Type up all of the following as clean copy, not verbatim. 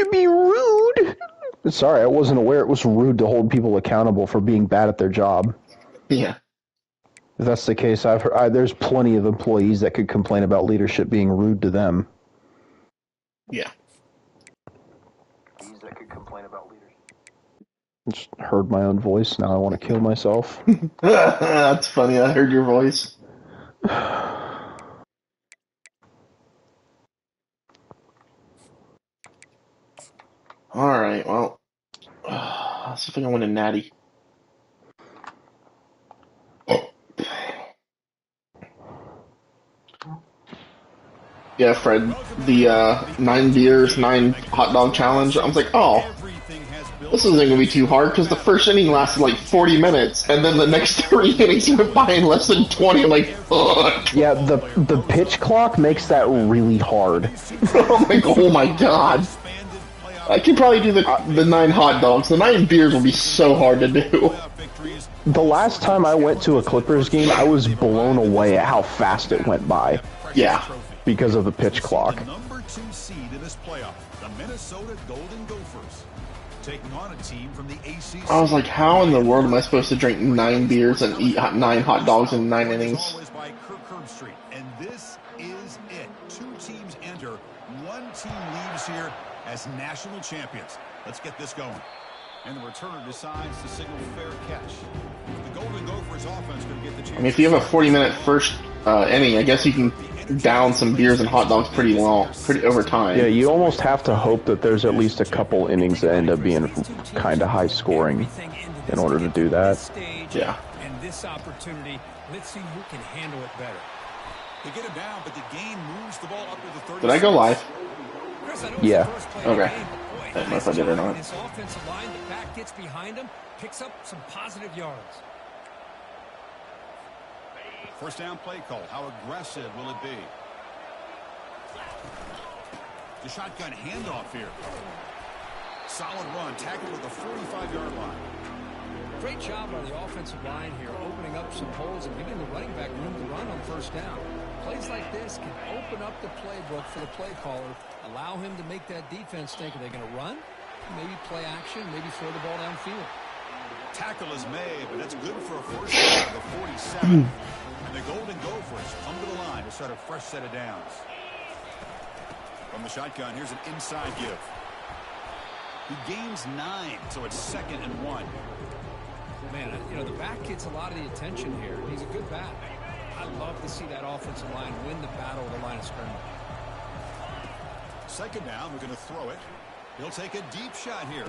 to be rude. Sorry, I wasn't aware it was rude to hold people accountable for being bad at their job. Yeah. If that's the case, I've heard there's plenty of employees that could complain about leadership being rude to them. Yeah. That could complain about leadership. Just heard my own voice. Now I want to kill myself. That's funny. I heard your voice. All right. Well, let's see if I can win a natty. Yeah, Fred, the 9 beers, 9 hot dog challenge. I was like, oh, this isn't going to be too hard because the first inning lasted like 40 minutes, and then the next 3 innings went by in less than 20. I'm like, fuck. Yeah, the pitch clock makes that really hard. I'm like, oh my god. I could probably do the 9 hot dogs. The 9 beers will be so hard to do. The last time I went to a Clippers game, I was blown away at how fast it went by. Yeah. Because of the pitch clock. Number 2 seed in this playoff, the Minnesota Golden Gophers, taking on a team from the ACC. I was like, how in the world am I supposed to drink 9 beers and eat 9 hot dogs in 9 innings? And this is it. 2 teams enter, 1 team leaves here as national champions. Let's get this going. And the returner decides to signal fair catch. The Golden Gophers offense going to get the chance. I mean, if you have a 40-minute first inning, I guess you can down some beers and hot dogs pretty over time. Yeah, you almost have to hope that there's at least a couple innings that end up being kind of high scoring in order to do that. Yeah. And this opportunity, let's see who can handle it better. They get him down, but the game moves the ball up to the 30. Did I go live? Yeah. Okay. I don't know if I did or not. This offensive line, the back gets behind him, picks up some positive yards. First down play call. How aggressive will it be? The shotgun handoff here. Solid run. Tackled at the 45-yard line. Great job by the offensive line here, opening up some holes and giving the running back room to run on first down. Plays like this can open up the playbook for the play caller, allow him to make that defense think, are they going to run? Maybe play action, maybe throw the ball downfield. Tackle is made, but that's good for a first down at the 47. And the Golden Gophers come to the line to start a fresh set of downs. From the shotgun, here's an inside give. He gains 9, so it's 2nd and 1. Man, you know, the back gets a lot of the attention here. He's a good back. I love to see that offensive line win the battle of the line of scrimmage. 2nd down, we're going to throw it. He'll take a deep shot here.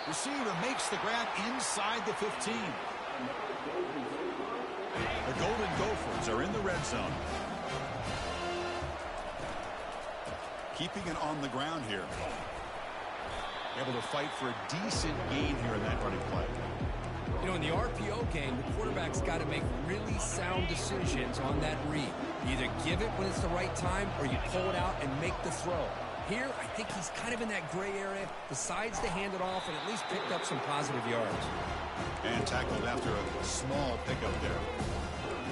Receiver makes the grab inside the 15. The Golden Gophers are in the red zone. Keeping it on the ground here. Able to fight for a decent gain here in that running play. You know, in the RPO game, the quarterback's got to make really sound decisions on that read. You either give it when it's the right time or you pull it out and make the throw. Here, I think he's kind of in that gray area, decides to hand it off and at least picked up some positive yards. And tackled after a small pickup there.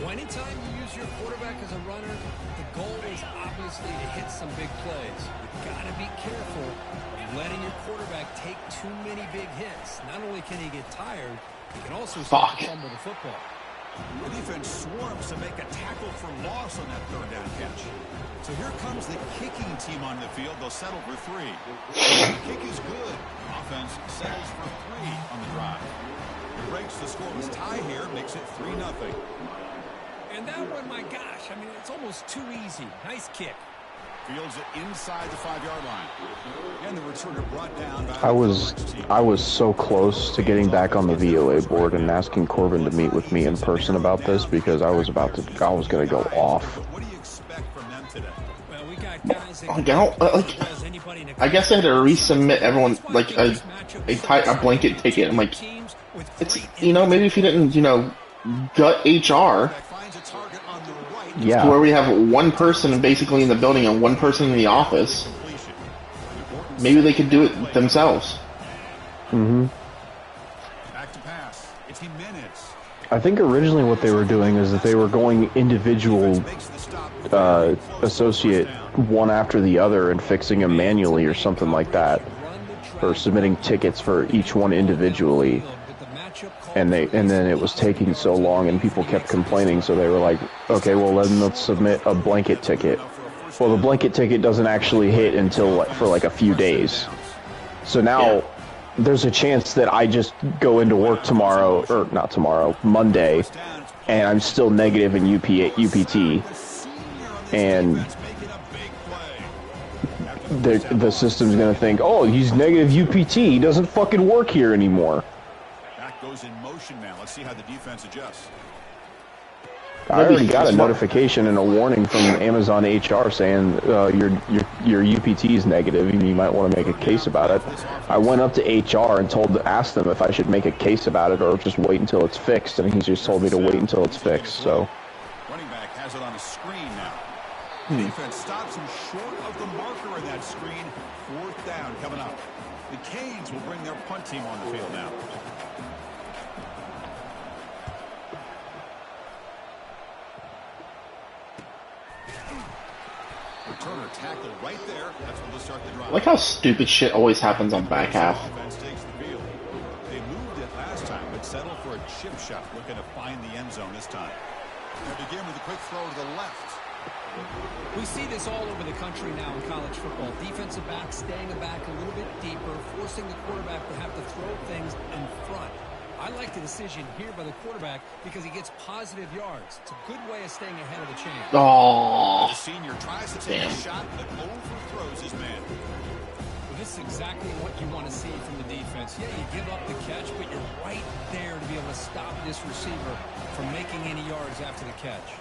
Well, anytime you use your quarterback as a runner, the goal is obviously to hit some big plays. You've got to be careful of letting your quarterback take too many big hits. Not only can he get tired, he can also fumble the football. The defense swarms to make a tackle for loss on that 3rd down catch. So here comes the kicking team on the field. They'll settle for 3. The kick is good. Offense settles for 3 on the drive. It breaks the scoreless tie here, makes it 3-0. And that one, my gosh, I mean, it's almost too easy. Nice kick. Fields it inside the 5-yard line. And the returner brought down by I was so close to getting back on the VOA board and asking Corbin to meet with me in person about this because I was going to go off. What do you expect from them today? Well, we got guys that I guess I had to resubmit everyone like a blanket ticket. I'm like, it's, you know, maybe if you didn't, you know, gut HR. Yeah. To where we have one person basically in the building and one person in the office. Maybe they could do it themselves. Mm-hmm. Back to pass. It's minutes. I think originally what they were doing is that they were going individual associate one after the other and fixing them manually or something like that, or submitting tickets for each one individually. And then it was taking so long, and people kept complaining. So they were like, "Okay, well then let's submit a blanket ticket." Well, the blanket ticket doesn't actually hit until for like a few days. So now there's a chance that I just go into work tomorrow, or not tomorrow, Monday, and I'm still negative in UPT, and the system's gonna think, "Oh, he's negative UPT. He doesn't fucking work here anymore." Back goes in motion now. Let's see how the defense adjusts. I already got a notification and a warning from Amazon HR saying your UPT is negative and you might want to make a case about it. I went up to HR and asked them if I should make a case about it or just wait until it's fixed, and he just told me to wait until it's fixed. So running back has it on a screen now. Defense stops him short of the marker in that screen. 4th down coming up. The Canes will bring their punt team on the field now. Returner tackle right there. That's when they'll start the drive. Like how stupid shit always happens on back half. Offense takes the field. They moved it last time, but settled for a chip shot, looking to find the end zone this time. They begin with a quick throw to the left. We see this all over the country now in college football. Defensive backs staying back a little bit deeper, forcing the quarterback to have to throw things in front. I like the decision here by the quarterback because he gets positive yards. It's a good way of staying ahead of the chain. Oh, The senior tries to take a shot, but overthrows his man. Well, this is exactly what you want to see from the defense. Yeah, you give up the catch, but you're right there to be able to stop this receiver from making any yards after the catch.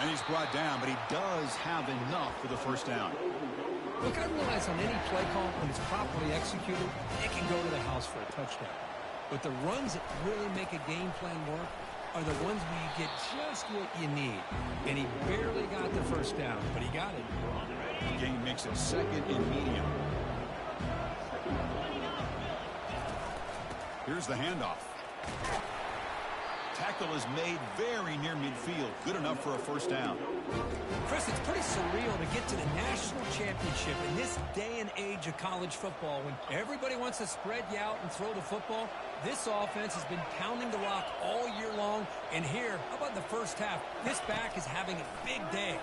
And he's brought down, but he does have enough for the first down. Look, I realize on any play call, when it's properly executed, it can go to the house for a touchdown. But the runs that really make a game plan work are the ones where you get just what you need. And he barely got the first down, but he got it. The game makes it 2nd and medium. Here's the handoff. Tackle is made very near midfield. Good enough for a first down. Chris, it's pretty surreal to get to the national championship in this day and age of college football when everybody wants to spread you out and throw the football. This offense has been pounding the rock all year long. And here, how about the first half? This back is having a big day.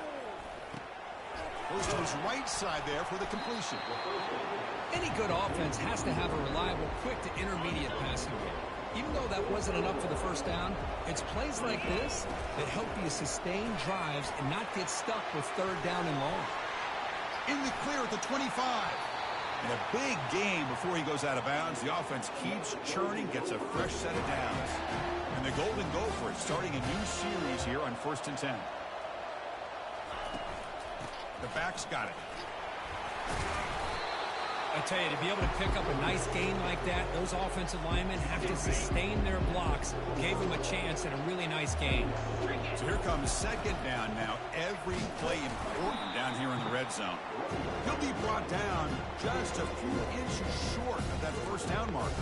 Goes to his right side there for the completion. Any good offense has to have a reliable, quick to intermediate passing game. Even though that wasn't enough for the first down, it's plays like this that help you sustain drives and not get stuck with 3rd down and long. In the clear at the 25. And a big game before he goes out of bounds. The offense keeps churning, gets a fresh set of downs. And the Golden Gophers starting a new series here on 1st and 10. The back's got it. I tell you, to be able to pick up a nice gain like that, those offensive linemen have to sustain their blocks. Gave them a chance at a really nice gain. So here comes 2nd down now. Every play important down here in the red zone. He'll be brought down just a few inches short of that first down marker.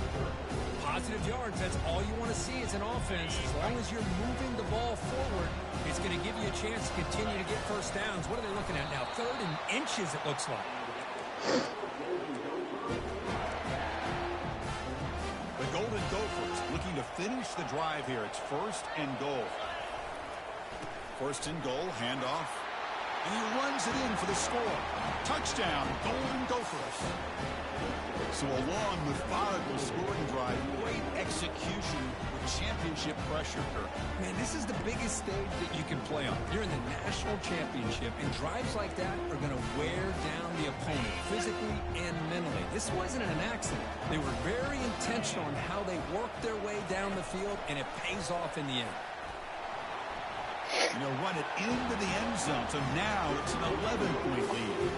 Positive yards, that's all you want to see as an offense. As long as you're moving the ball forward, it's going to give you a chance to continue to get first downs. What are they looking at now? 3rd and inches, it looks like. The Golden Gophers looking to finish the drive here. It's 1st and goal. 1st and goal, handoff. And he runs it in for the score. Touchdown, Golden Gophers. So a long, methodical scoring drive. Great execution with championship pressure, Kirk. Man, this is the biggest stage that you can play on. You're in the national championship, and drives like that are going to wear down the opponent physically and mentally. This wasn't an accident. They were very intentional on how they worked their way down the field, and it pays off in the end. And he'll run it into the end zone. So now it's an 11-point lead.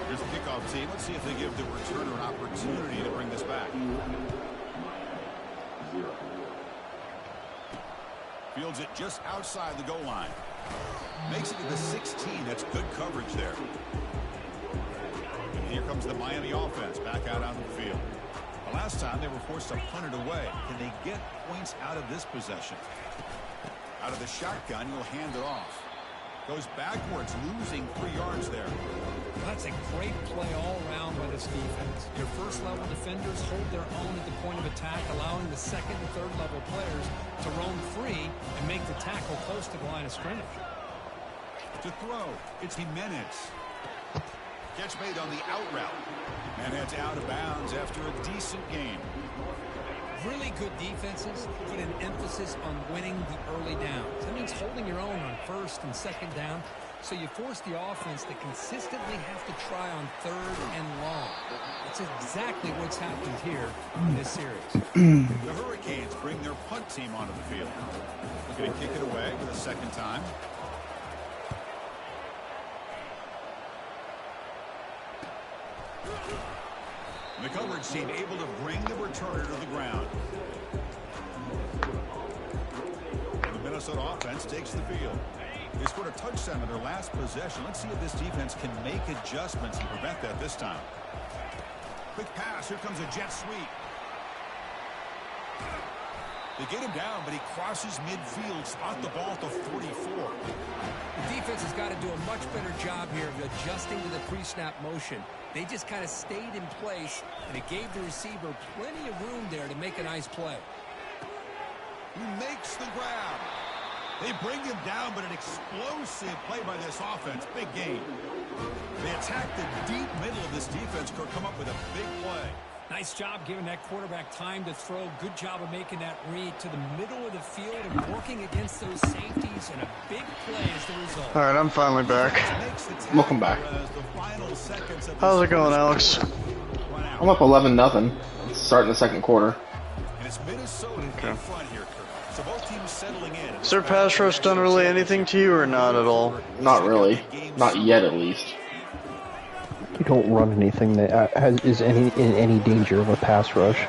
Here's the kickoff team. Let's see if they give the returner an opportunity to bring this back. Fields it just outside the goal line. Makes it to the 16. That's good coverage there. And here comes the Miami offense back out onto the field. The last time they were forced to punt it away. Can they get points out of this possession? Out of the shotgun, he'll hand it off. Goes backwards, losing 3 yards there. That's a great play all around by this defense. Your first-level defenders hold their own at the point of attack, allowing the second and third-level players to roam free and make the tackle close to the line of scrimmage. To throw, it's Jimenez. Catch made on the out route. And it's out of bounds after a decent gain. Really good defenses put an emphasis on winning the early downs. That means holding your own on first and second down, so you force the offense to consistently have to try on third and long. That's exactly what's happened here in this series. The Hurricanes bring their punt team onto the field. Looking to kick it away for the second time. The coverage team able to bring the returner to the ground. And the Minnesota offense takes the field. They scored a touchdown in their last possession. Let's see if this defense can make adjustments and prevent that this time. Quick pass. Here comes a jet sweep. They get him down, but he crosses midfield, spot the ball to 44. The defense has got to do a much better job here of adjusting to the pre-snap motion. They just kind of stayed in place, and it gave the receiver plenty of room there to make a nice play. He makes the grab. They bring him down, but an explosive play by this offense. Big gain. They attack the deep middle of this defense, could come up with a big play. Nice job giving that quarterback time to throw. Good job of making that read to the middle of the field and working against those safeties, and a big play is the result. All right, I'm finally back. Welcome back. How's it going, Alex? I'm up 11-0. Starting the second quarter. And it's Minnesota in front here, Kurt. So both teams settling in. Has their pass rush done really anything to you or not at all? Not really. Not yet, at least. You don't run anything that is in any danger of a pass rush.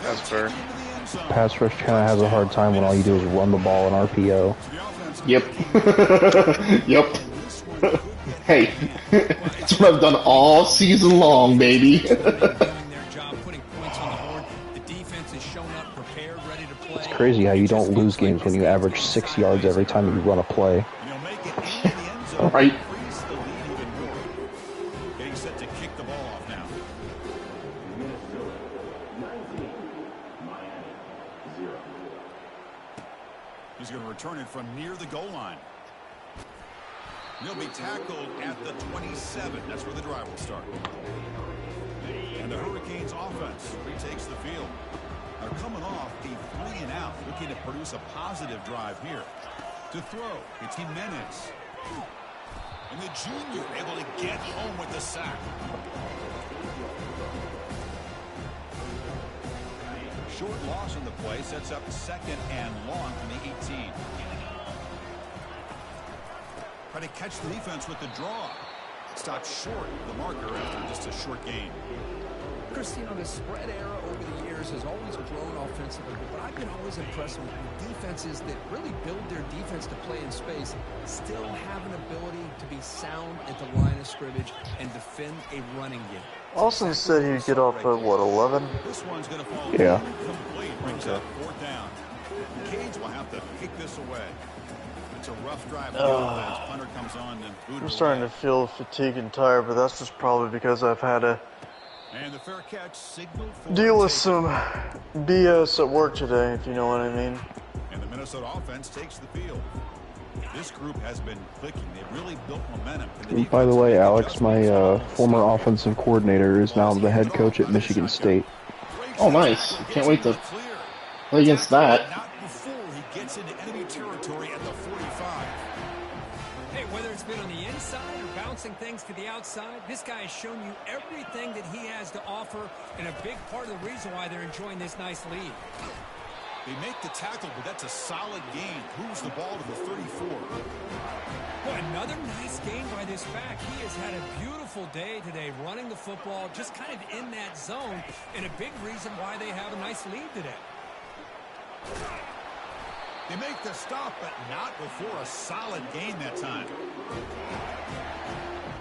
That's fair. Pass rush kind of has a hard time when all you do is run the ball in RPO. Yep. Yep. Hey, that's what I've done all season long, baby. It's crazy how you don't lose games when you average 6 yards every time you run a play. Right. He's going to return it from near the goal line. He'll be tackled at the 27. That's where the drive will start. And the Hurricanes offense retakes the field. They're coming off a 3-and-out, looking to produce a positive drive here. To throw, it's Jimenez. And the junior able to get home with the sack. Short loss on the play sets up second and long from the 18. Try to catch the defense with the draw. Stopped short of the marker after just a short gain. Chris, you know, the spread era over the years has always grown offensively, but I've been always impressed with defenses that really build their defense to play in space, still have an ability to be sound at the line of scrimmage and defend a running game. Austin said he'd get off at, what, 11? This one's going to fall complete. Brings up fourth down. The Canes will have to kick this away. It's a rough drive. Punter comes on and I'm starting to feel fatigued and tired, but that's just probably because I've had to and the fair catch signaled for deal with some BS at work today, if you know what I mean. And the Minnesota offense takes the field. This group has been clicking. They've really built momentum. And by the way, Alex, my former offensive coordinator is now the head coach at Michigan State. Oh, nice. Can't wait to play against that. Not before he gets into enemy territory at the 45. Hey, whether it's been on the inside or bouncing things to the outside, this guy has shown you everything that he has to offer, and a big part of the reason why they're enjoying this nice lead. They make the tackle, but that's a solid gain. Moves the ball to the 34. Boy, another nice game by this back. He has had a beautiful day today running the football, just kind of in that zone, and a big reason why they have a nice lead today. They make the stop, but not before a solid gain that time.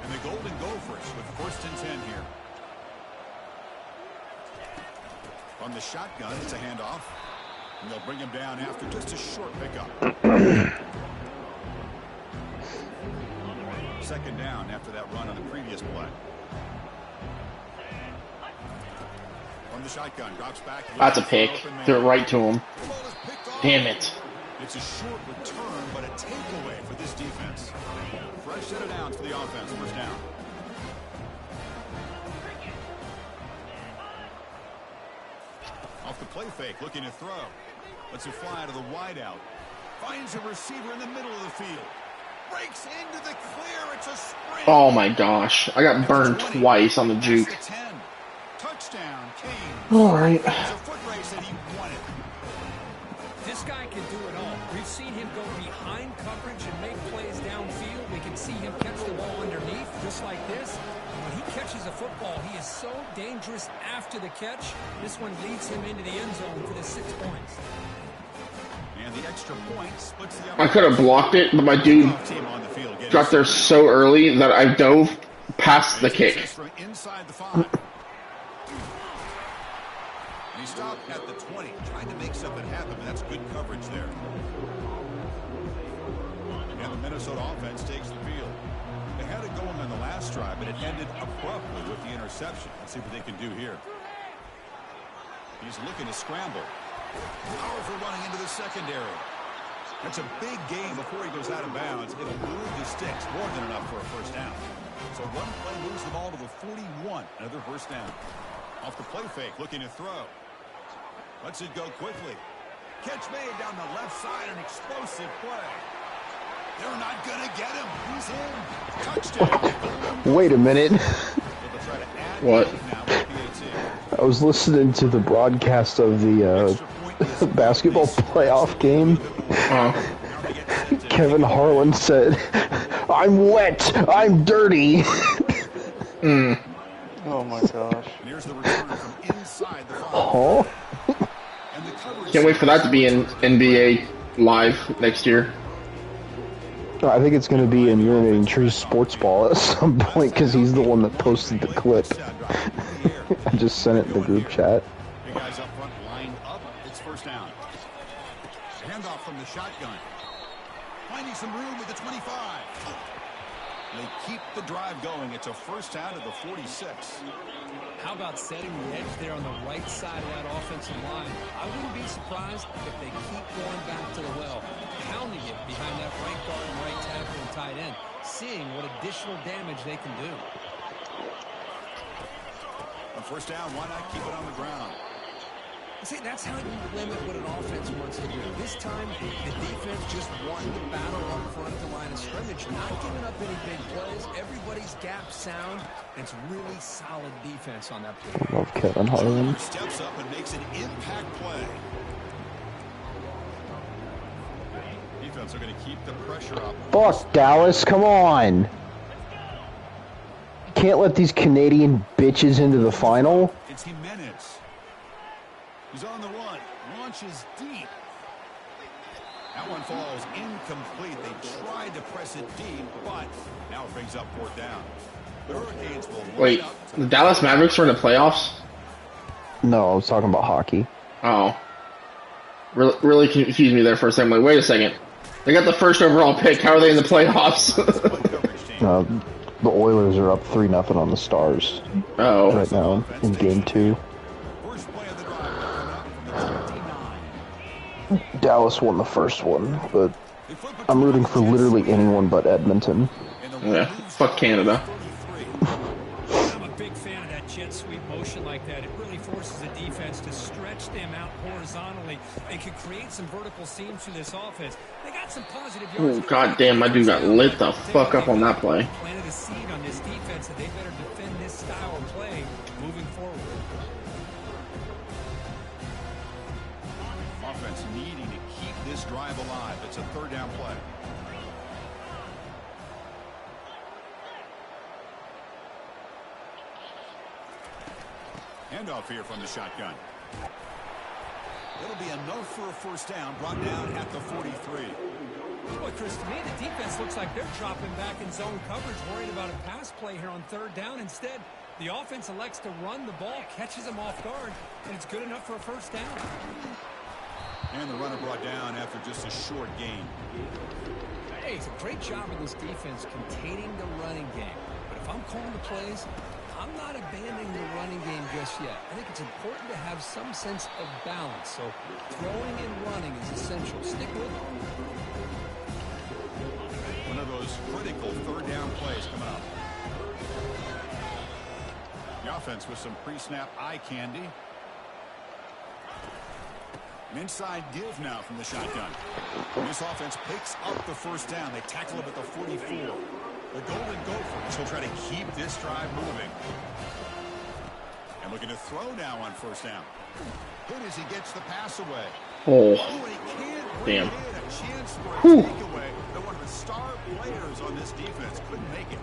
And the Golden Gophers with first and 10 here. On the shotgun, it's a handoff. And they'll bring him down after just a short pickup. second down after that run on the previous play. From the shotgun, drops back. That's a pick. Threw it right to him. Damn it. It's a short return, but a takeaway for this defense. Fresh set of downs for the offense. First down. Off the play fake, looking to throw. Lets it fly to the wideout. Finds a receiver in the middle of the field. Breaks into the clear. It's a sprint. Oh my gosh. I got burned twice on the juke. Touchdown, Kane. All right. It's a foot race that he wanted. This guy can do it all. We've seen him go behind coverage and make plays downfield. We can see him catch the ball underneath, just like this. When he catches a football, he is so dangerous after the catch. This one leads him into the end zone for the 6 points. And the extra point splits the I could have blocked it, but my dude got there so early that I dove past the kick. From inside the 5. He stopped at the 20, trying to make something happen, but that's good coverage there. And the Minnesota offense takes the field. They had it going on the last drive, but it ended abruptly with the interception. Let's see what they can do here. He's looking to scramble. Powerful running into the secondary. That's a big gain before he goes out of bounds. It'll move the sticks, more than enough for a first down. So one play moves the ball to the 41. Another first down. Off the play fake, looking to throw. Lets it go quickly. Catch made down the left side, an explosive play. They're not going to get him. He's in. Touchdown. Wait a minute. What? I was listening to the broadcast of the basketball playoff game. Kevin Harlan said, "I'm wet. I'm dirty." Oh my gosh. Here's the return from inside the 5. Huh? Can't wait for that to be in NBA Live next year. I think it's going to be in Urinating Trees Sports Ball at some point because he's the one that posted the clip. I just sent it in the group chat. Big guys up front lined up. It's first down. Handoff from the shotgun. Finding some room with the 25. They keep the drive going. It's a first down at the 46. How about setting the edge there on the right side of that offensive line? I wouldn't be surprised if they keep going back to the well, pounding it behind that right guard and right tackle and tight end, seeing what additional damage they can do. On first down, why not keep it on the ground? See, that's how you limit what an offense wants to do. This time, the defense just won the battle up front of the line of scrimmage, not giving up any big plays. Everybody's gap sound. It's really solid defense on that play. Love Kevin Harlan. Steps up and makes an impact play. Defense are going to keep the pressure up. Fuck, Dallas, come on. You can't let these Canadian bitches into the final. It's Jimenez. He's on the run. Launches deep. That one falls incomplete. They tried to press it deep, but now it brings up fourth down. The Hurricanes will Wait, the Dallas Mavericks were in the playoffs? No, I was talking about hockey. Oh. Really confused me there for a second. Like, wait a second. They got the first overall pick. How are they in the playoffs? The Oilers are up 3-0 on the Stars Oh. right now in Game 2. Dallas won the first one, but I'm rooting for literally anyone but Edmonton. Yeah, fuck Canada. I'm a big fan of that jet sweep motion like that. It really forces the defense to stretch them out horizontally. They can create some vertical seams through this offense. They got some positive yards. Oh, goddamn, my dude got lit the fuck up on that play. Planted a seed on this defense that they better defend this style of play moving forward. Offense needing to keep this drive alive. It's a third down play. Handoff here from the shotgun. It'll be enough for a first down, brought down at the 43. Boy, Chris, to me, the defense looks like they're dropping back in zone coverage, worried about a pass play here on third down. Instead, the offense elects to run the ball, catches them off guard, and it's good enough for a first down. And the runner brought down after just a short gain. Hey, it's a great job of this defense containing the running game. But if I'm calling the plays, I'm not abandoning the running game just yet. I think it's important to have some sense of balance. So throwing and running is essential. Stick with it. One of those critical third down plays coming up. The offense with some pre-snap eye candy. An inside give now from the shotgun. And this offense picks up the first down. They tackle him at the 44. The Golden Gophers will try to keep this drive moving. And looking to throw now on first down. Good as he gets the pass away. Oh, damn. A chance for a takeaway. They're one of the star players on this defense. Couldn't make it.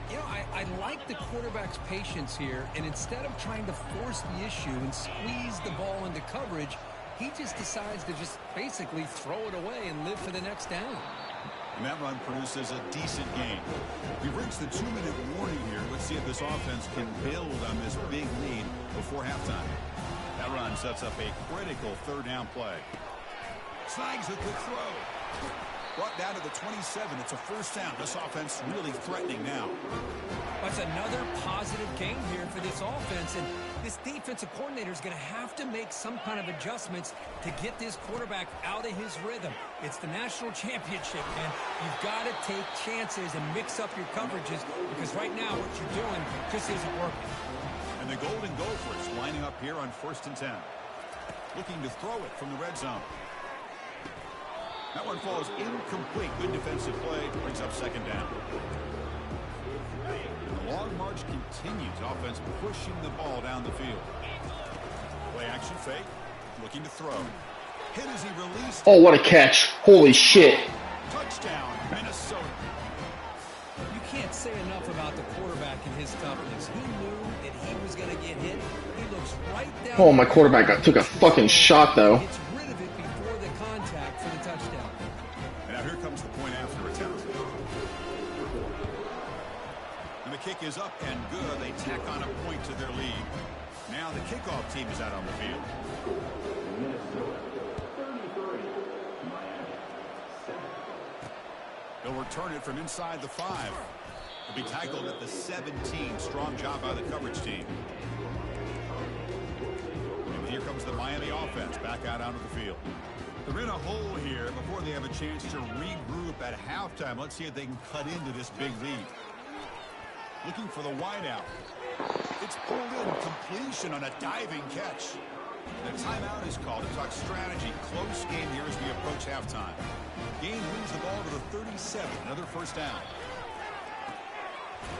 You know, I like the quarterback's patience here, and instead of trying to force the issue and squeeze the ball into coverage, he just decides to just basically throw it away and live for the next down. And that run produces a decent gain. We've reached the 2-minute warning here. Let's see if this offense can build on this big lead before halftime. That run sets up a critical third down play. Snags a good throw. Brought down to the 27. It's a first down. This offense really threatening now. That's another positive game here for this offense, and this defensive coordinator is going to have to make some kind of adjustments to get this quarterback out of his rhythm. It's the national championship, man. You've got to take chances and mix up your coverages, because right now what you're doing just isn't working. And the Golden Gophers lining up here on 1st and 10. Looking to throw it from the red zone. That one falls incomplete. Good defensive play. Brings up second down. The long march continues. Offense pushing the ball down the field. Play action fake. Looking to throw. Hit as he released. Oh, what a catch. Holy shit. Touchdown, Minnesota. You can't say enough about the quarterback and his toughness. He knew that he was going to get hit. He looks right down. Oh, my quarterback took a fucking shot, though. Gets rid of it before the contact for the touchdown. And now here comes the point after attempt. And the kick is up and good. They tack on a point to their lead. Now the kickoff team is out on the field. They'll return it from inside the 5. They'll be tackled at the 17. Strong job by the coverage team. And here comes the Miami offense back out onto the field. They're in a hole here before they have a chance to regroup at halftime. Let's see if they can cut into this big lead. Looking for the wideout. It's pulled in. Completion on a diving catch. The timeout is called to talk strategy. Close game here as we approach halftime. Game moves the ball to the 37. Another first down.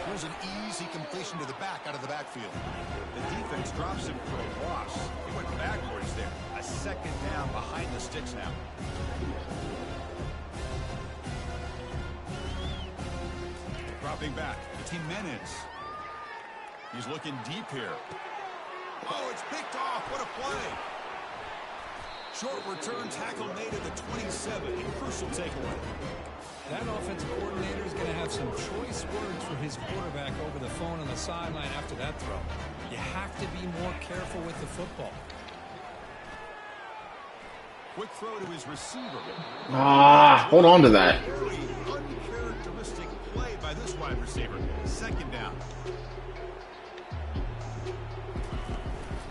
Here's an easy completion to the back out of the backfield. The defense drops him for a loss. He went backwards there. A second down behind the sticks now. Dropping back. It's Jimenez. He's looking deep here. Oh, it's picked off. What a play. Short return tackle made at the 27. Crucial takeaway. That offensive coordinator is going to have some choice words for his quarterback over the phone on the sideline after that throw. You have to be more careful with the football. Quick throw to his receiver. Ah, hold on to that. Very uncharacteristic play by this wide receiver. Second down.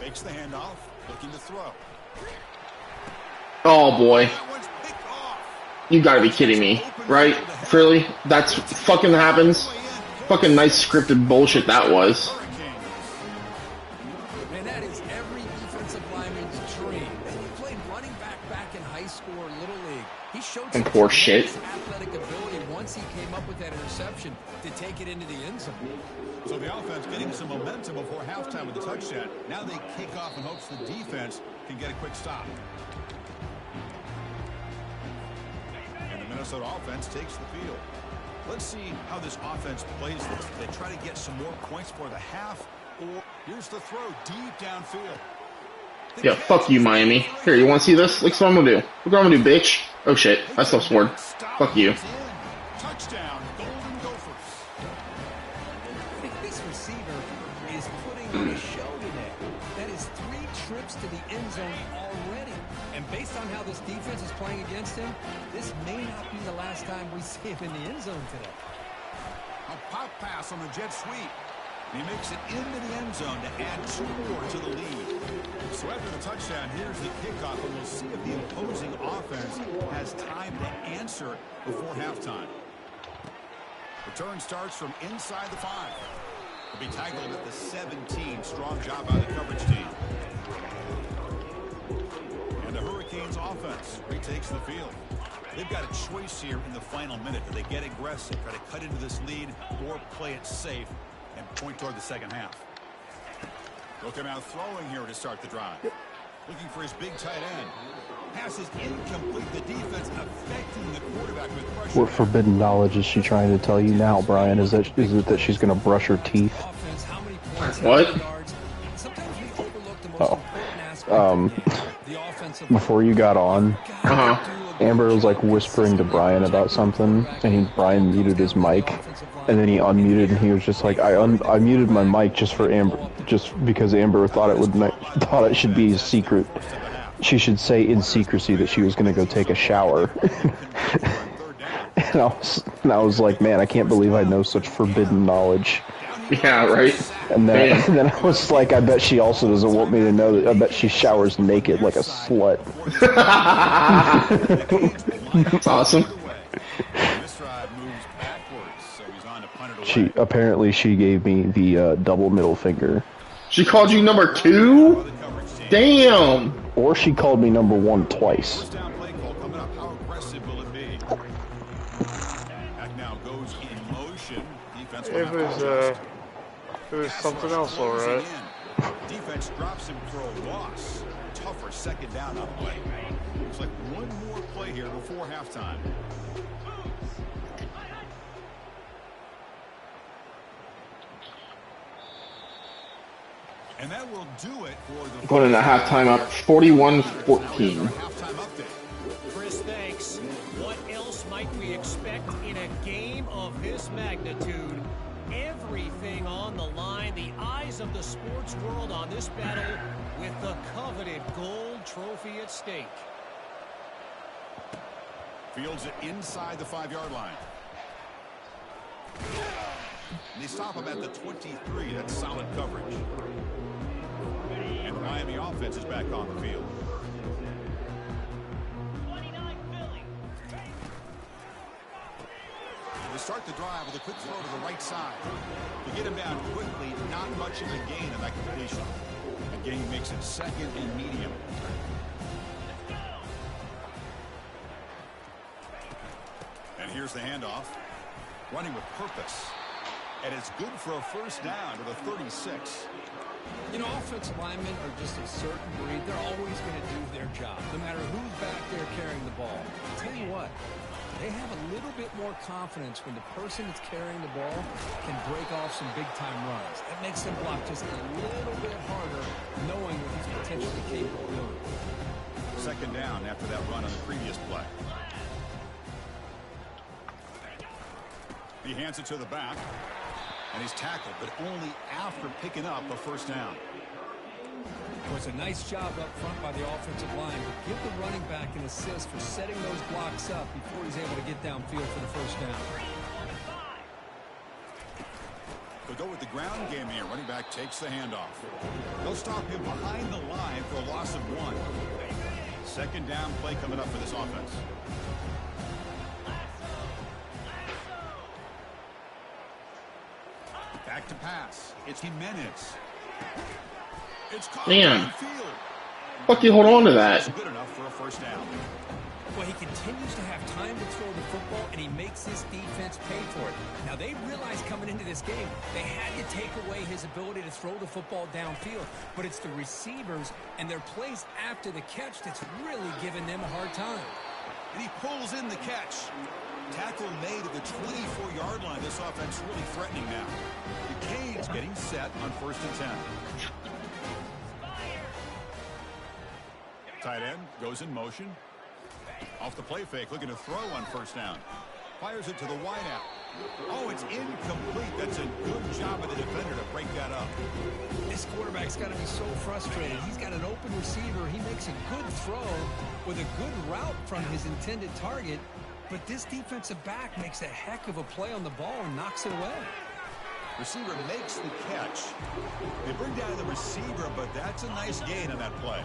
Makes the handoff. Looking to throw. Oh, boy. That one's picked off. You gotta be kidding me, right? Really? That's fucking happens? Fucking nice scripted bullshit that was. Man, that is every defensive lineman's dream. And he played running back in high school or little league. He showed some Poor shit. athletic ability once he came up with that interception to take it into the end zone. So the offense getting some momentum before halftime with the touchdown. Now they kick off in hopes the defense can get a quick stop. And the Minnesota offense takes the field. Let's see how this offense plays this. They try to get some more points for the half, or here's the throw deep downfield. Yeah, fuck you, Miami. Here, you wanna see this? Look what I'm gonna do. Look what I'm gonna do, bitch. Oh shit, I still scored. Fuck you. Touchdown, Golden Gophers. This receiver is putting on a show today. That is 3 trips to the end zone already. And based on how this defense is playing against him, this may not be the last time we see him in the end zone today. A pop pass on the jet sweep. He makes it into the end zone to add 2 more to the lead. So after the touchdown, here's the kickoff, and we'll see if the opposing offense has time to answer before halftime. Return starts from inside the 5. He'll be tackled at the 17. Strong job by the coverage team. And the Hurricanes offense retakes the field. They've got a choice here in the final minute. Do they get aggressive, try to cut into this lead, or play it safe and point toward the second half? They'll come out throwing here to start the drive. Looking for his big tight end. Pass is incomplete. The defense affecting the quarterback with pressure. What forbidden knowledge is she trying to tell you now, Brian? Is it that she's going to brush her teeth? What? Oh. Before you got on, Amber was like whispering to Brian about something, and Brian muted his mic, and then he unmuted, and he was just like, I muted my mic just for Amber, just because Amber thought it should be a secret. She should say in secrecy that she was going to go take a shower. and I was like, man, I can't believe I know such forbidden knowledge. Yeah, right? And then I was like, I bet she also doesn't want me to know that. I bet she showers naked like a slut. That's awesome. She gave me the double middle finger. She called you number 2? Damn! Or she called me number 1 twice. It was something else, all right. Defense drops him for a loss. Tougher second down on the way. Looks like one more play here before halftime. And that will do it for the Going into halftime up 41-14. Chris, thanks. What else might we expect in a game of this magnitude? Everything on the line, the eyes of the sports world on this battle with the coveted gold trophy at stake. Fields it inside the 5-yard line. And they stop him at the 23. That's solid coverage. And the Miami offense is back on the field. They start the drive with a quick throw to the right side. To get him down quickly, not much of a gain in that completion. Again, makes it second and medium. And here's the handoff. Running with purpose. And it's good for a first down to the 36. You know, offensive linemen are just a certain breed. They're always going to do their job, no matter who's back there carrying the ball. I'll tell you what, they have a little bit more confidence when the person that's carrying the ball can break off some big-time runs. That makes them block just a little bit harder, knowing what he's potentially capable of doing. Second down after that run on the previous play. He hands it to the back. And he's tackled, but only after picking up a first down. Well, it's a nice job up front by the offensive line, but give the running back an assist for setting those blocks up before he's able to get downfield for the first down. They'll go with the ground game here. Running back takes the handoff. They'll stop him behind the line for a loss of 1. Second down play coming up for this offense. Back to pass. It's Jimenez. It's caught. Damn. Fuck you, hold on to that. Good enough for a first down. Well, he continues to have time to throw the football, and he makes his defense pay for it. Now, they realized coming into this game, they had to take away his ability to throw the football downfield. But it's the receivers and their plays after the catch that's really giving them a hard time. And he pulls in the catch. Tackle made at the 24-yard line. This offense really threatening now. The Canes getting set on 1st and 10. Tight end goes in motion. Off the play fake, looking to throw on first down. Fires it to the wideout. Oh, it's incomplete. That's a good job of the defender to break break that up. This quarterback's got to be so frustrated. He's got an open receiver. He makes a good throw with a good route from his intended target, but this defensive back makes a heck of a play on the ball and knocks it away. Receiver makes the catch. They bring down the receiver, but that's a nice gain on that play.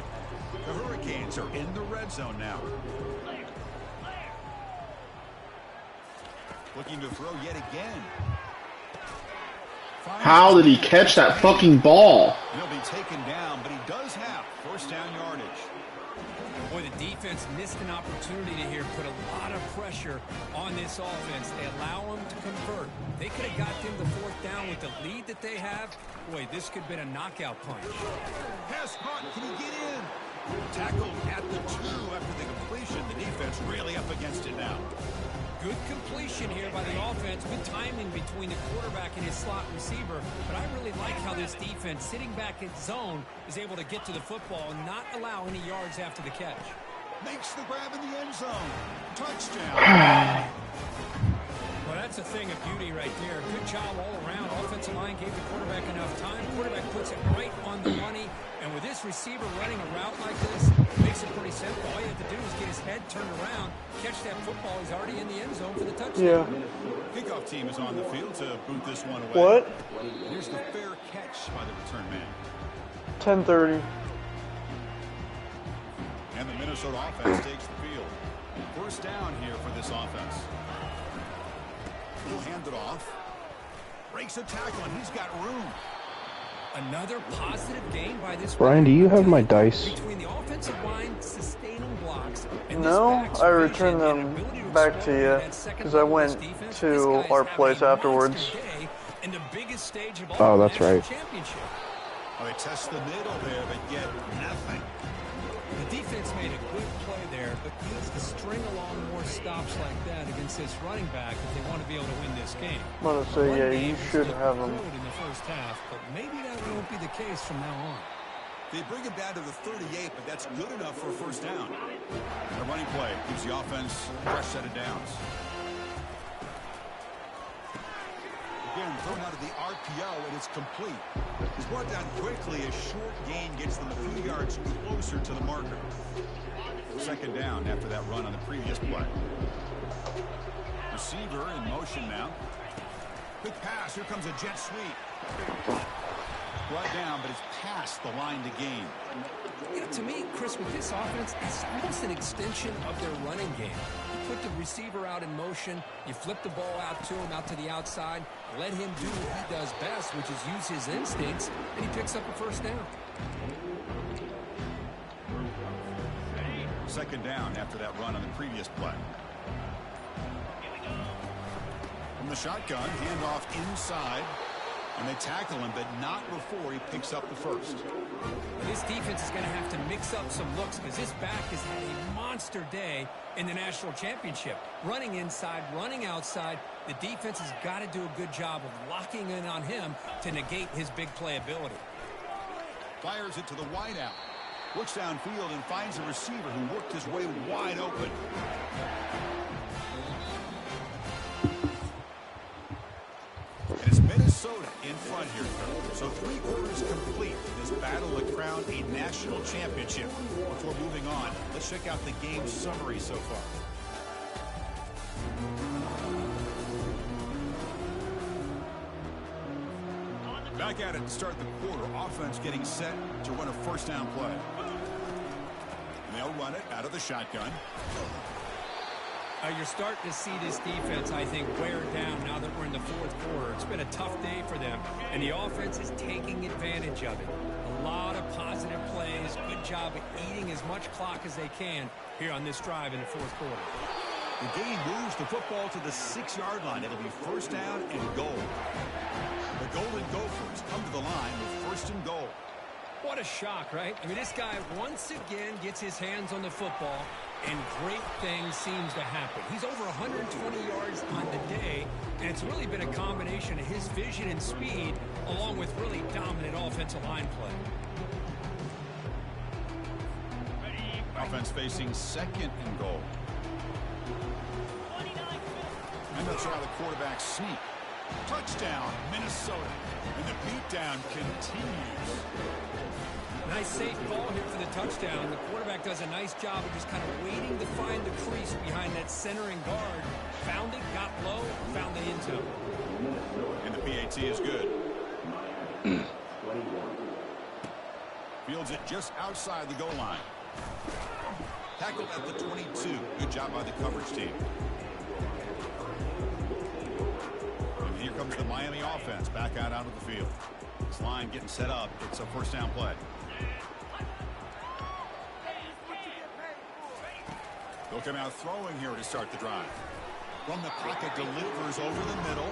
The Hurricanes are in the red zone now. Looking to throw yet again. How did he catch that fucking ball? He'll be taken down, but he does have first down yardage. Boy, the defense missed an opportunity to here put a lot of pressure on this offense. They allow them to convert. They could have got them the fourth down with the lead that they have. Boy, this could have been a knockout punch. Pass caught. Can he get in? Tackled at the 2 after the completion. The defense really up against it now. Good completion here by the offense. Good timing between the quarterback and his slot receiver. But I really like how this defense, sitting back in zone, is able to get to the football and not allow any yards after the catch. Makes the grab in the end zone. Touchdown. Well, that's a thing of beauty right there. Good job all around. Offensive line gave the quarterback enough time. Quarterback puts it right on the money. And with this receiver running a route like this, it makes it pretty simple. All you have to do is get his head turned around, catch that football. He's already in the end zone for the touchdown. Yeah. Kickoff team is on the field to boot this one away. What? Here's the fair catch by the return man. 10:30. And the Minnesota offense takes the field. First down here for this offense. He'll hand it off. Breaks a tackle, and he's got room. Another positive gain by this. Brian, do you have my dice? Between the offensive line sustaining blocks and No, I returned them back to you because I went to our place afterwards. And the biggest stage of Oh, that's right. Championship. Oh, they test the middle there, but yet nothing. The defense made a good play there, but needs to string along more stops like that against this running back if they want to be able to win this game. I'm gonna say, yeah, you should have them. In the first half, but maybe that won't be the case from now on. They bring him down to the 38, but that's good enough for a first down. The running play gives the offense a fresh set of downs. Again, thrown out of the RPO, and it's complete. He's brought down quickly. A short gain gets them a few yards closer to the marker. Second down after that run on the previous play. Receiver in motion now. Quick pass. Here comes a jet sweep. Brought down, but it's past the line to gain. You know, to me, Chris, with this offense, it's almost an extension of their running game. You put the receiver out in motion, you flip the ball out to him, out to the outside, let him do what he does best, which is use his instincts, and he picks up a first down. Second down after that run on the previous play. From the shotgun, handoff inside. And they tackle him, but not before he picks up the first. This defense is going to have to mix up some looks because this back has had a monster day in the national championship. Running inside, running outside. The defense has got to do a good job of locking in on him to negate his big play ability. Fires it to the wideout. Looks downfield and finds a receiver who worked his way wide open. And it's Minnesota in front here. So 3 quarters complete in this battle to crown a national championship. Before moving on, let's check out the game summary so far. Back at it to start the quarter. Offense getting set to run a first down play. And they'll run it out of the shotgun. You're starting to see this defense, I think, wear down now that we're in the fourth quarter. It's been a tough day for them, and the offense is taking advantage of it. A lot of positive plays. Good job of eating as much clock as they can here on this drive in the fourth quarter. The game moves the football to the 6-yard line. It'll be first down and goal. The Golden Gophers come to the line with first and goal. What a shock, right? I mean, this guy once again gets his hands on the football, and great things seems to happen. He's over 120 yards on the day, and it's really been a combination of his vision and speed along with really dominant offensive line play. Offense facing second and goal. And they'll try the quarterback sneak. Touchdown, Minnesota. And the beatdown continues. Nice safe ball here for the touchdown. The quarterback does a nice job of just kind of waiting to find the crease behind that centering guard. Found it, got low, found the end zone. And the PAT is good. Fields it just outside the goal line. Tackled at the 22. Good job by the coverage team. And here comes the Miami offense back out onto the field. This line getting set up. It's a first down play. They'll come out throwing here to start the drive. From the pocket, delivers over the middle.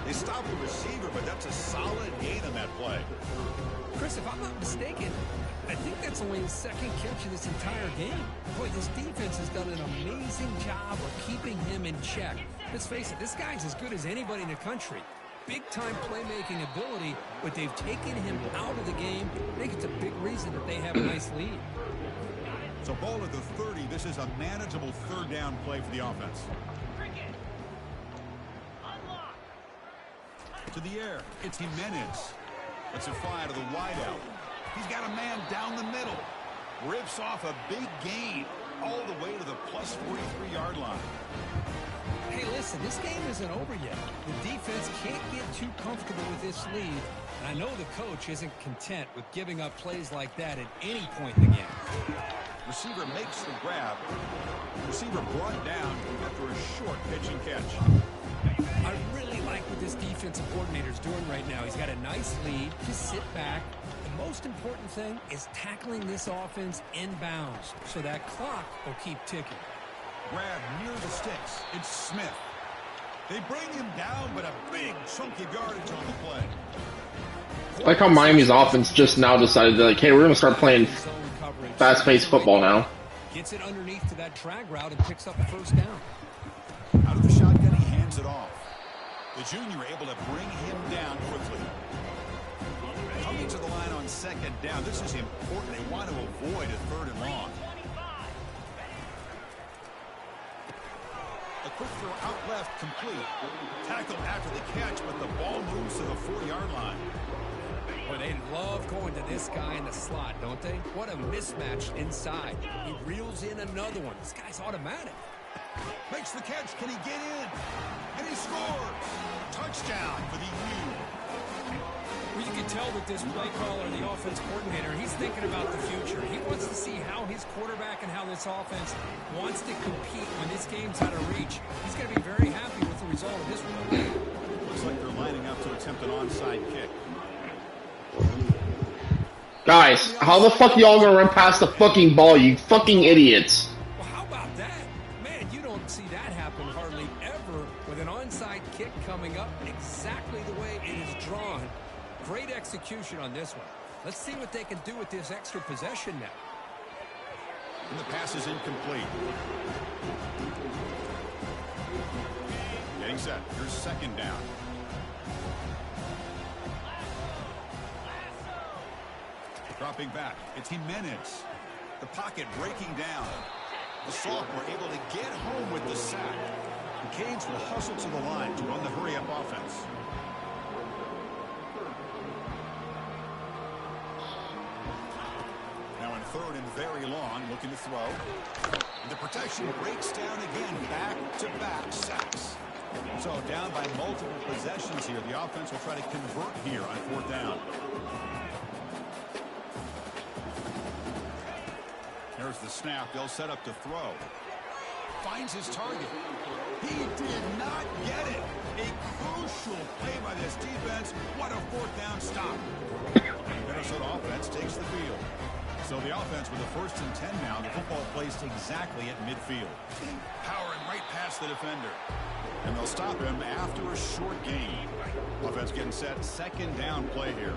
They stop the receiver, but that's a solid gain on that play. Chris, if I'm not mistaken, I think that's only his second catch of this entire game. Boy, this defense has done an amazing job of keeping him in check. Let's face it, this guy's as good as anybody in the country. Big-time playmaking ability, but they've taken him out of the game. I think it's a big reason that they have a nice lead. So ball at the 30. This is a manageable third down play for the offense. To the air. It's Jimenez. Lets it fly to the wideout. He's got a man down the middle. Rips off a big gain all the way to the plus 43-yard line. Hey, listen, this game isn't over yet. The defense can't get too comfortable with this lead. And I know the coach isn't content with giving up plays like that at any point in the game. Receiver makes the grab. Receiver brought down after a short pitch and catch. I really like what this defensive coordinator's doing right now. He's got a nice lead. Just sit back. The most important thing is tackling this offense inbounds so that clock will keep ticking. Grab near the sticks. It's Smith. They bring him down, but a big chunky yardage on the play. I like how Miami's offense just now decided that, like, hey, we're going to start playing fast-paced football now. Gets it underneath to that drag route and picks up the first down. Out of the shotgun, he hands it off. The junior able to bring him down quickly. Coming to the line on second down. This is important. They want to avoid a third and long. A quick throw out left, complete. Tackled after the catch, but the ball moves to the 4-yard line. Boy, they love going to this guy in the slot, don't they? What a mismatch inside. He reels in another one. This guy's automatic. Makes the catch. Can he get in? And he scores. Touchdown for the U. Well, you can tell that this play caller, the offense coordinator, he's thinking about the future. He wants to see how his quarterback and how this offense wants to compete when this game's out of reach. He's going to be very happy with the result of this one. Looks like they're lining up to attempt an onside kick. Guys, how the fuck y'all gonna run past the fucking ball, you fucking idiots? Well, how about that? Man, you don't see that happen hardly ever with an onside kick coming up exactly the way it is drawn. Great execution on this one. Let's see what they can do with this extra possession now. And the pass is incomplete. Getting set. Here's second down. Dropping back. It's Jimenez. The pocket breaking down. The sophomore able to get home with the sack. The Canes will hustle to the line to run the hurry-up offense. Now in third and very long, looking to throw. And the protection breaks down again. Back-to-back sacks. So down by multiple possessions here. The offense will try to convert here on fourth down. There's the snap. They'll set up to throw. Finds his target. He did not get it. A crucial play by this defense. What a fourth down stop. Minnesota offense takes the field. So the offense with a 1st and 10 now. The football placed exactly at midfield. Powering right past the defender. And they'll stop him after a short gain. Offense getting set. Second down play here.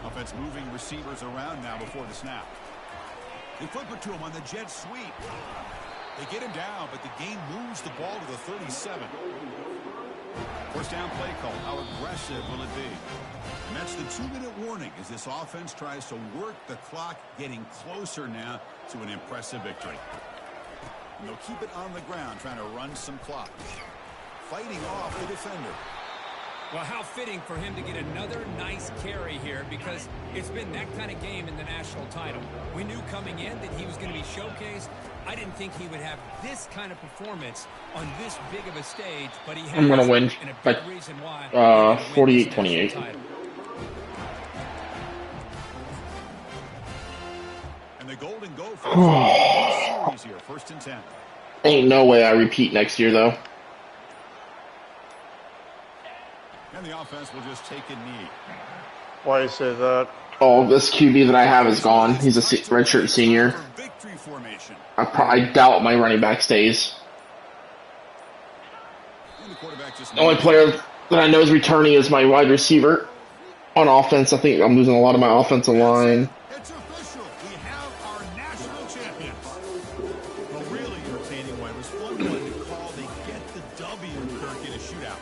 Offense moving receivers around now before the snap. They flip it to him on the jet sweep. They get him down, but the game moves the ball to the 37. First down play call. How aggressive will it be? And that's the 2-minute warning as this offense tries to work the clock, getting closer now to an impressive victory. And they'll keep it on the ground, trying to run some clock. Fighting off the defender. Well, how fitting for him to get another nice carry here, because it's been that kind of game in the national title. We knew coming in that he was going to be showcased. I didn't think he would have this kind of performance on this big of a stage, but he has. I'm going to win by 48-28. And the Golden Gophers series here, 1st and 10. Ain't no way I repeat next year, though. And the offense will just take a knee. Why you say that? Oh, this QB that I have is gone. He's a redshirt senior. I doubt my running back stays. The only player that I know is returning is my wide receiver. On offense, I think I'm losing a lot of my offensive line. It's official. We have our national champions. A really entertaining one. It was fun to call. They get the W and Kirk in a shootout.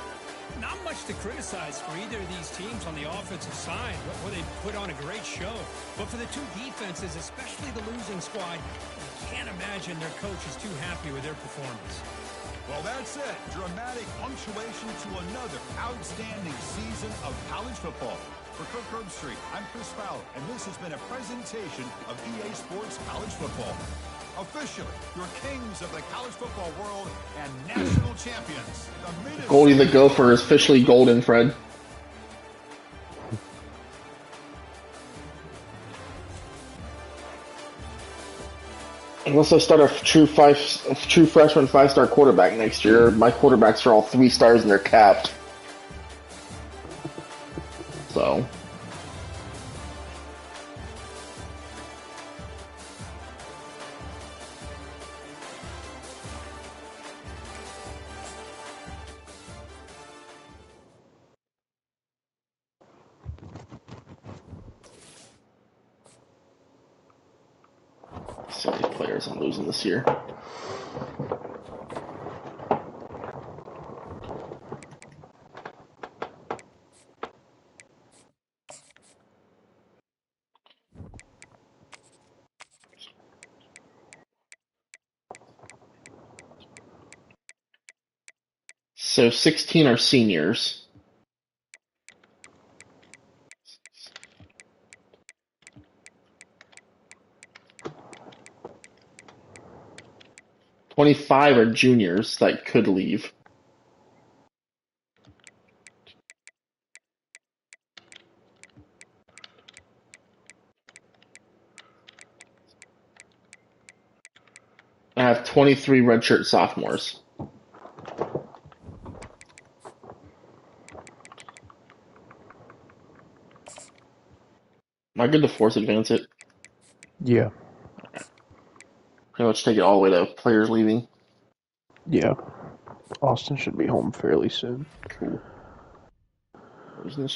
Not much to criticize for either of these teams on the offensive side, where they put on a great show. But for the two defenses, especially the losing squad, you can't imagine their coach is too happy with their performance. Well, that's it. Dramatic punctuation to another outstanding season of college football. For Kirk Herbstreit, I'm Chris Fowler, and this has been a presentation of EA Sports College Football. Officially, your kings of the college football world and national champions. Goldie the Gopher is officially golden, Fred. Unless I start a true freshman 5-star quarterback next year, my quarterbacks are all 3 stars and they're capped. So. So many players I'm losing this year. So 16 are seniors. $25 are juniors that could leave. I have 23 redshirt sophomores. Am I good to force advance it? Yeah. Pretty much take it all the way to players leaving. Yeah. Austin should be home fairly soon. Cool. Where's this